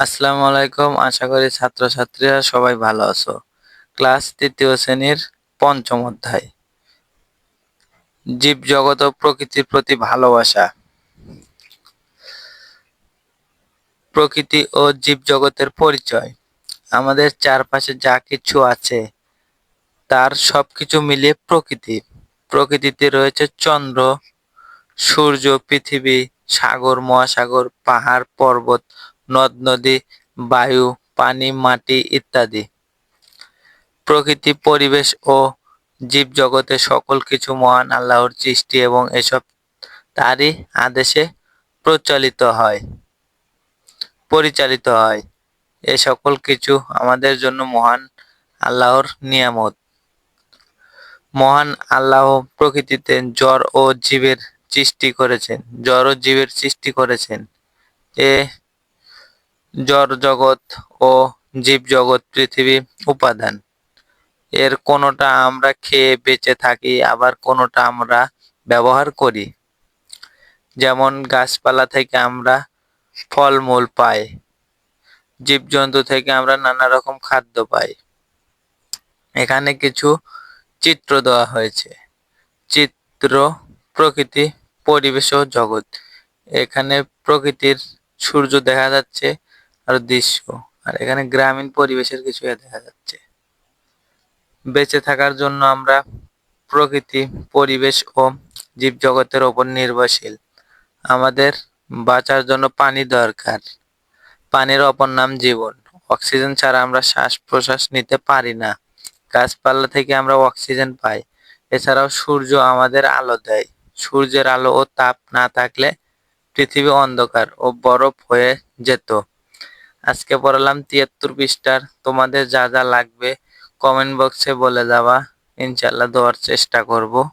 আসসালামু আলাইকুম। আশা করি ছাত্রছাত্রীরা সবাই ভালো আছো। ক্লাস ৩য় শ্রেণীর ৫ম অধ্যায়, জীবজগৎ ও প্রকৃতির প্রতি ভালোবাসা। প্রকৃতি ও জীবজগতের পরিচয়। আমাদের চারপাশে যা কিছু আছে তার সবকিছু মিলিয়ে প্রকৃতি। প্রকৃতিতে রয়েছে চন্দ্র, সূর্য, পৃথিবী, সাগর, মহাসাগর, পাহাড়, পর্বত, নদ-নদী, বায়ু, পানি, মাটি ইত্যাদি। প্রকৃতি, পরিবেশ ও জীবজগতের সকল কিছু মহান আল্লাহর সৃষ্টি এবং এসব তারই আদেশে পরিচালিত হয়। এ সকল কিছু আমাদের জন্য মহান আল্লাহর নিয়ামত। মহান আল্লাহ প্রকৃতিতে জড় ও জীবের সৃষ্টি করেছেন। এ জড় জগৎ ও জীব জগৎ পৃথিবী উপাদান। এর কোনোটা আমরা খেয়ে বেঁচে থাকি, আবার কোনোটা আমরা ব্যবহার করি। যেমন গাছপালা থেকে আমরা ফলমূল পাই, জীবজন্তু থেকে আমরা নানা রকম খাদ্য পাই। এখানে কিছু চিত্র দেওয়া হয়েছে। চিত্র: প্রকৃতি, পরিবেশ ও জগৎ। এখানে প্রকৃতির সূর্য দেখা যাচ্ছে আর দৃশ্য, আর এখানে গ্রামীণ পরিবেশের কিছু দেখা যাচ্ছে। বেঁচে থাকার জন্য আমরা প্রকৃতি, পরিবেশ ও জীবজগতের ওপর নির্ভরশীল। আমাদের বাঁচার জন্য পানি দরকার। পানির অপর নাম জীবন। অক্সিজেন ছাড়া আমরা শ্বাস প্রশ্বাস নিতে পারি না। গাছপালা থেকে আমরা অক্সিজেন পাই। এছাড়াও সূর্য আমাদের আলো দেয়। সূর্যের আলো ও তাপ না থাকলে পৃথিবী অন্ধকার ও বরফ হয়ে যেত। আজকে পড়ালাম ৭৩ পৃষ্ঠার। তোমাদের যা যা লাগবে কমেন্ট বক্সে বলে যাবা, ইনশাল্লাহ দেওয়ার চেষ্টা করব।